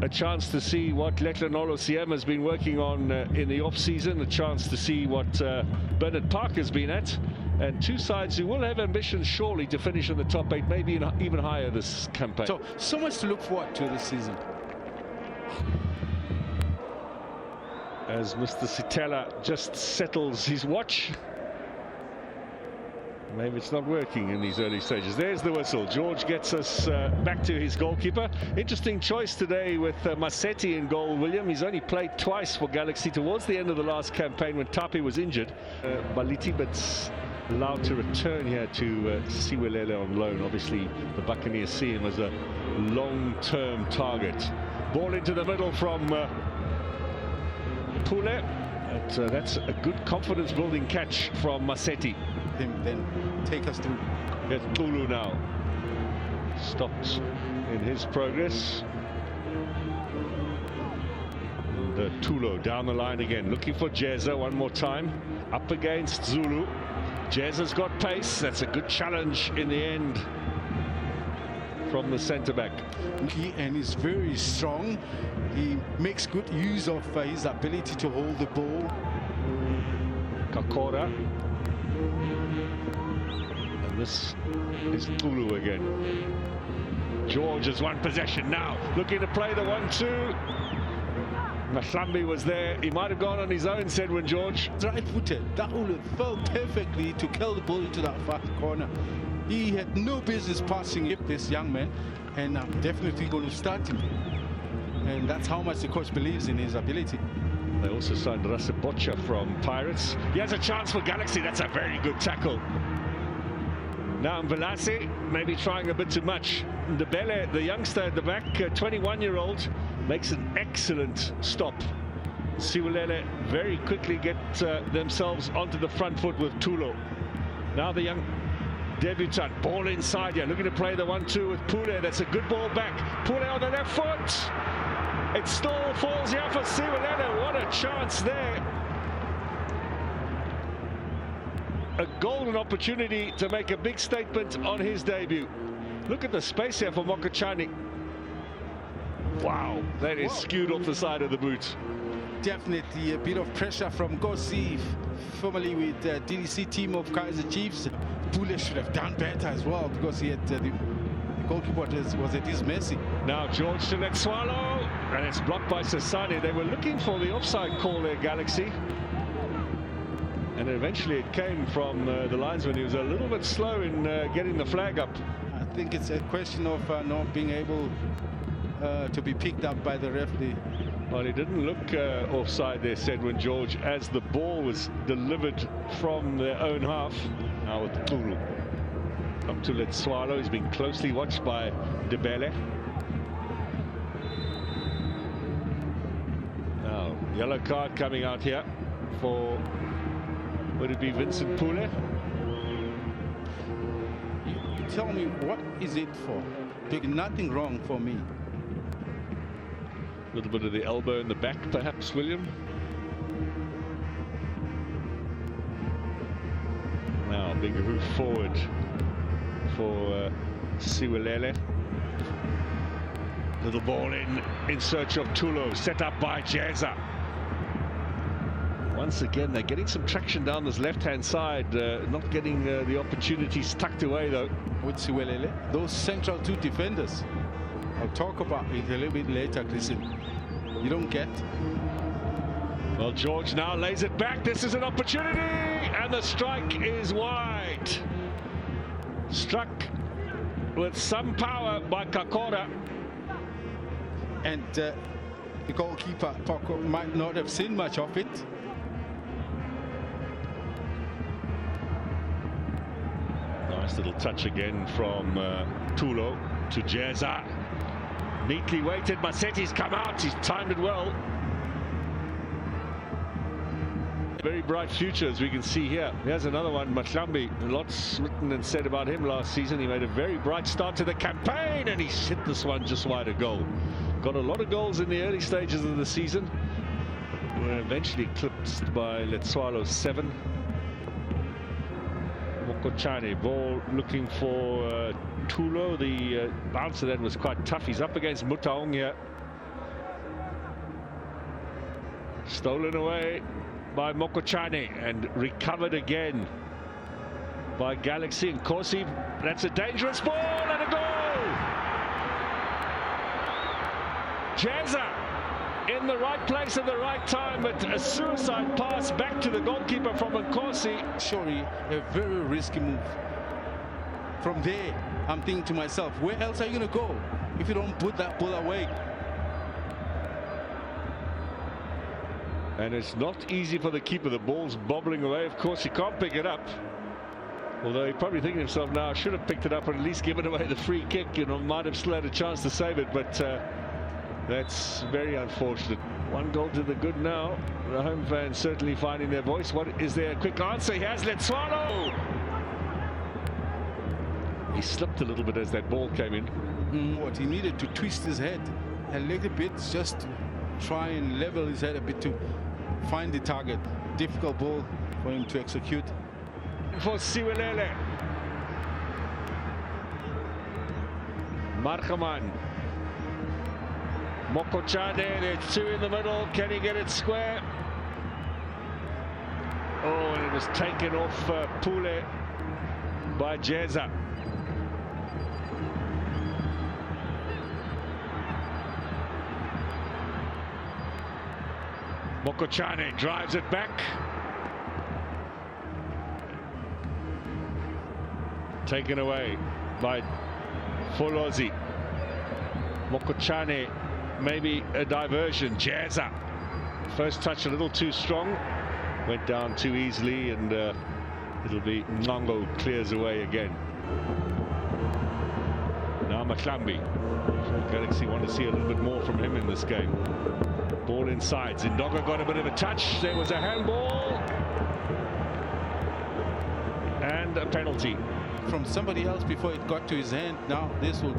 a chance to see what Leklanolo Siema has been working on in the off-season, a chance to see what Bernard Parker's been at, and two sides who will have ambitions surely to finish in the top 8, maybe even higher this campaign. So much to look forward to this season. As Mr. Sitela just settles his watch. Maybe it's not working in these early stages. There's the whistle. George gets us back to his goalkeeper. Interesting choice today with Masetti in goal, William. He's only played twice for Galaxy towards the end of the last campaign when Tapi was injured. Baliti, but allowed to return here to Siwelele on loan. Obviously, the Buccaneers see him as a long-term target. Ball into the middle from Pule. That's a good confidence-building catch from Masetti. Then take us through. There's Tulu now. Stopped in his progress. And Tulo down the line again, looking for Jeza one more time. Up against Zulu. Jeza's got pace. That's a good challenge in the end from the centre-back. And he's very strong. He makes good use of his ability to hold the ball. Kakora. And this is Tulu again. George has won possession now, looking to play the 1-2. Mahlambi was there. He might have gone on his own, said when George. Right-footed. That would have fell perfectly to kill the ball into that far corner. He had no business passing it, this young man, and I'm definitely going to start him. And that's how much the coach believes in his ability. They also signed Rasebocha from Pirates. He has a chance for Galaxy. That's a very good tackle. Now Mvelase maybe trying a bit too much. Ndebele, the youngster at the back, 21-year-old, makes an excellent stop. Siwelele very quickly get themselves onto the front foot with Tulo. Now the young debutant, ball inside here, looking to play the 1-2 with Pule. That's a good ball back. Pule on the left foot. It still falls here for Siwelele. What a chance there. A golden opportunity to make a big statement on his debut. Look at the space here for Mokochane. Wow, that is skewed off the side of the boot. Definitely a bit of pressure from Gosi, formerly with the DDC team of Kaiser Chiefs. Pule should have done better as well because he had the goalkeeper was at his mercy. Now George to let swallow, and it's blocked by Sasani. They were looking for the offside call there, Galaxy. And eventually it came from the linesman. He was a little bit slow in getting the flag up. I think it's a question of not being able to be picked up by the referee. Well, he didn't look offside there, said when George, as the ball was delivered from their own half. Now with Tulu. Up to let swallow. He's been closely watched by Ndebele. Now, yellow card coming out here for, would it be Vincent Pule? You tell me, what is it for? Nothing wrong for me. A little bit of the elbow in the back, perhaps, William. Now, big hoof forward for Siwelele. Little ball in search of Tulo, set up by Jeza. Once again, they're getting some traction down this left-hand side, not getting the opportunities tucked away, though. With Siwelele, those central two defenders, I'll talk about it a little bit later, Christian. You don't get. Well, George now lays it back. This is an opportunity, and the strike is wide. Struck with some power by Kakora. And the goalkeeper, Poko, might not have seen much of it. Nice little touch again from Tulo to Jeza. Neatly weighted. Masetti's come out. He's timed it well. Very bright future, as we can see here. Here's another one, Mahlambi. Lots written and said about him last season. He made a very bright start to the campaign, and he's hit this one just wide of goal. Got a lot of goals in the early stages of the season. Were eventually eclipsed by Letswalo 7. Mokochane, ball looking for Tulo. The bouncer then was quite tough. He's up against Mutaong here. Stolen away by Mokochane and recovered again by Galaxy. And Corsi, that's a dangerous ball and a goal! Jazza in the right place at the right time, but a suicide pass back to the goalkeeper from Nkosi. Surely a very risky move. From there, I'm thinking to myself, where else are you going to go if you don't put that ball away? And it's not easy for the keeper. The ball's bobbling away. Of course, he can't pick it up. Although he's probably thinking to himself now, I should have picked it up and at least given away the free kick. You know, might have still had a chance to save it, but that's very unfortunate. One goal to the good now. The home fans certainly finding their voice. What is there? A quick answer. He has Letsoalo. He slipped a little bit as that ball came in. What he needed to twist his head a little bit, just to try and level his head a bit to find the target. Difficult ball for him to execute. For Siwelele. Markaman. Mokochane, there's two in the middle. Can he get it square? Oh, and it was taken off Pule by Jeza. Mokochane drives it back. Taken away by Folozi. Mokochane, maybe a diversion. Jazza. First touch a little too strong. Went down too easily, and it'll be Ngongo clears away again. Now Maklambi. Galaxy want to see a little bit more from him in this game. Ball inside. Zindoga got a bit of a touch. There was a handball. And a penalty. From somebody else before it got to his hand. Now this will...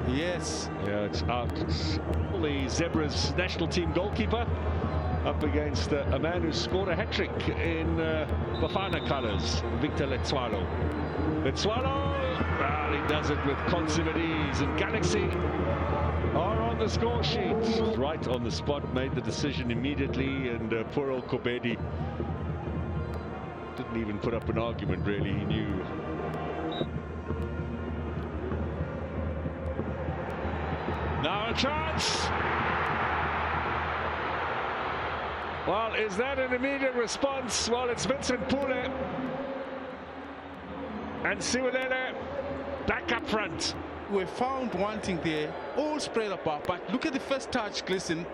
Yes. Yeah, it's out. The Zebras national team goalkeeper up against a man who scored a hat-trick in Bafana colours, Victor Letsoalo. Well, he does it with consummate ease, and Galaxy are on the score sheet. Right on the spot, made the decision immediately, and poor old Kobedi didn't even put up an argument, really. He knew. Now a chance. Well, is that an immediate response? Well, it's Vincent Pule and Siwelele back up front. We're found wanting there, all spread apart, but look at the first touch, listen,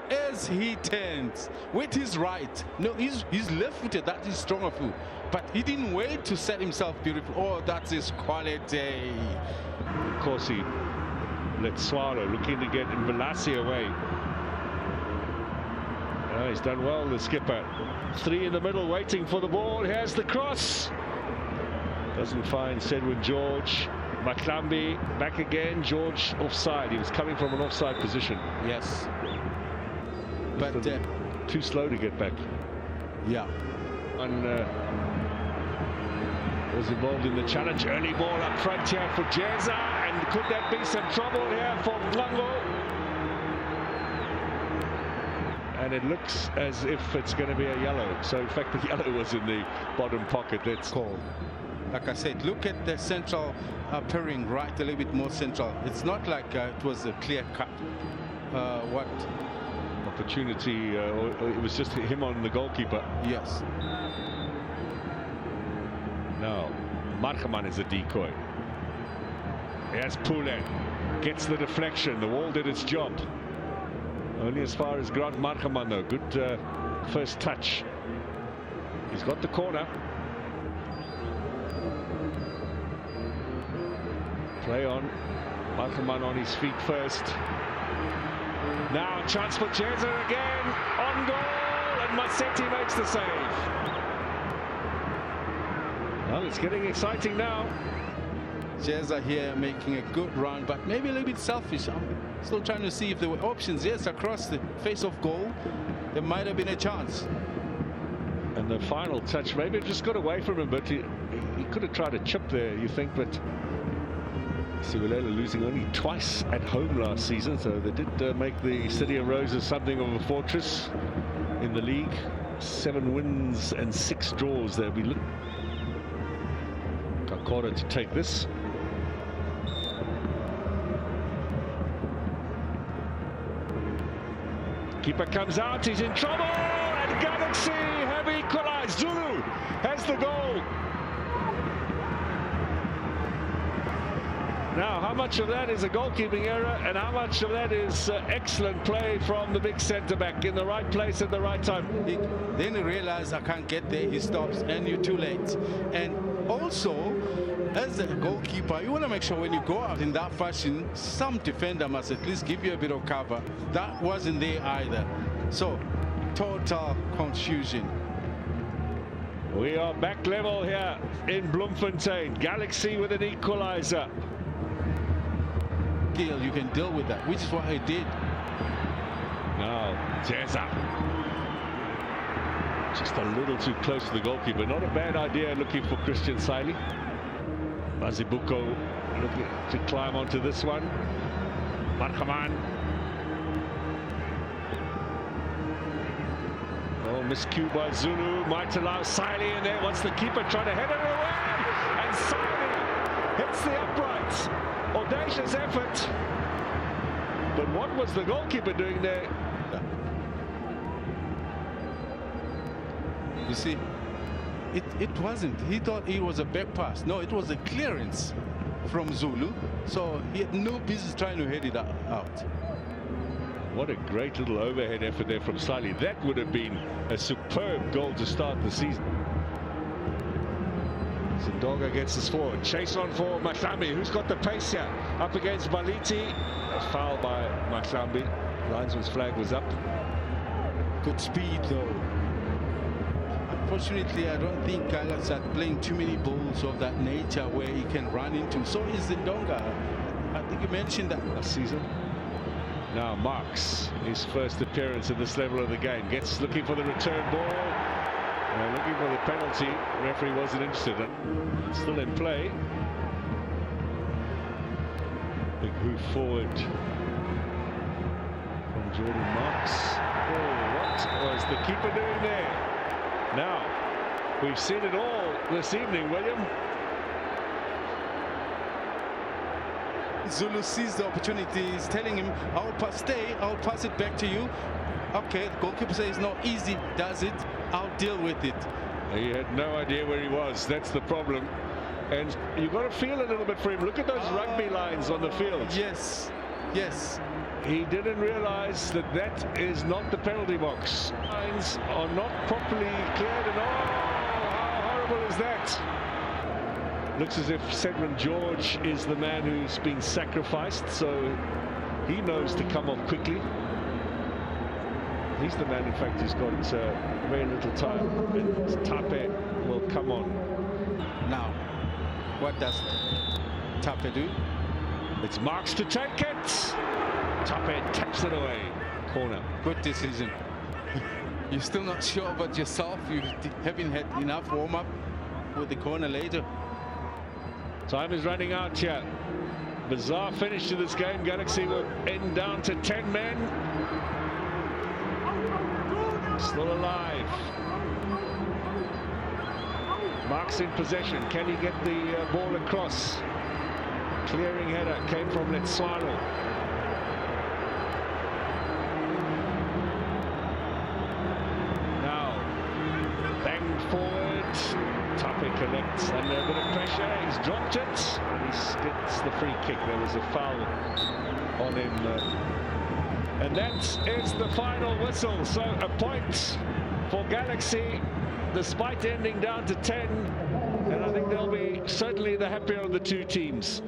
as he turns with his right. No, he's left-footed, that is strong of you, but he didn't wait to set himself beautiful. Oh, that's his quality. Corsi, Letsoalo looking to get Mvelasi away. Oh, he's done well, the skipper. Three in the middle, waiting for the ball. Here's the cross. Doesn't find Sedwin George. Maklambi back again. George offside. He was coming from an offside position. Yes. But too slow to get back. Yeah. And was involved in the challenge. Early ball up front here for Jeza. And could that be some trouble here for Mlango? And it looks as if it's going to be a yellow. So in fact the yellow was in the bottom pocket. That's called. Like I said, look at the central pairing right a little bit more central. It's not like it was a clear cut. What opportunity? It was just him on the goalkeeper. Yes. Now Markaman is a decoy. Here's Pule. Gets the deflection. The wall did its job. Only as far as Grant Markaman though. Good first touch. He's got the corner. Play on. Markaman on his feet first. Now a chance for Jeza again. On goal, and Massetti makes the save. Well, it's getting exciting now. Jeza here making a good run, but maybe a little bit selfish. I'm still trying to see if there were options. Yes, across the face of goal, there might have been a chance. And the final touch, maybe it just got away from him, but he could have tried a chip there, you think, but Siwelele losing only twice at home last season, so they did make the City of Roses something of a fortress. in the league. 7 wins and 6 draws. They'll be looking. Kakora to take this. Keeper comes out, he's in trouble, and Galaxy have equalized. Zulu has the goal. Now, how much of that is a goalkeeping error, and how much of that is excellent play from the big centre-back in the right place at the right time? Then he realized, I can't get there, he stops, and you're too late. And also, as a goalkeeper, you want to make sure when you go out in that fashion, some defender must at least give you a bit of cover. That wasn't there either. So, total confusion. We are back level here in Bloemfontein. Galaxy with an equalizer. You can deal with that, which is what I did. Now, Jeza. Just a little too close to the goalkeeper. Not a bad idea looking for Christian Siley. Mazibuko looking to climb onto this one. Markaman. Oh, miscue by Zulu. Might allow Siley in there. What's the keeper trying to head it away? And Siley hits the upright. Audacious effort. But what was the goalkeeper doing there? You see, it wasn't. He thought it was a back pass. No, it was a clearance from Zulu. So he had no business trying to head it out. What a great little overhead effort there from Siley. That would have been a superb goal to start the season. Zindonga gets his forward. Chase on for Mahlambi, who's got the pace here. Up against Baliti. A foul by Mahlambi. Linesman's flag was up. Good speed, though. Unfortunately, I don't think Galaxy are playing too many balls of that nature where he can run into. So is Zindonga. I think you mentioned that last season. Now Marks, his first appearance at this level of the game. Gets looking for the return ball. Looking for the penalty. Referee wasn't interested. It's still in play. Big hoof forward from Jordan Marks. Oh, what was the keeper doing there? Now, we've seen it all this evening, William. Zulu sees the opportunity. He's telling him, I'll pass it back to you. Okay, the goalkeeper says, no, easy does it. I'll deal with it. He had no idea where he was. That's the problem. And you've got to feel a little bit for him. Look at those rugby lines on the field. Yes, yes. He didn't realize that that is not the penalty box. Lines are not properly cleared, and oh, how horrible is that? Looks as if Cedric George is the man who's being sacrificed, so he knows to come off quickly. He's the man, in fact, who's got very little time, and Tape will come on. Now, what does Tape do? It's Marks to take it. Tape taps it away. Corner. Good decision. You're still not sure about yourself. You haven't had enough warm-up with the corner later. Time is running out here. Bizarre finish to this game. Galaxy will end down to 10 men. Still alive. Marks in possession. Can he get the ball across? Clearing header came from Letswalo. Now, banged forward. Tape connects under a bit of pressure. He's dropped it. And he gets the free kick. There was a foul on him. And that is the final whistle. So a point for Galaxy, despite ending down to 10. And I think they'll be certainly the happier of the two teams.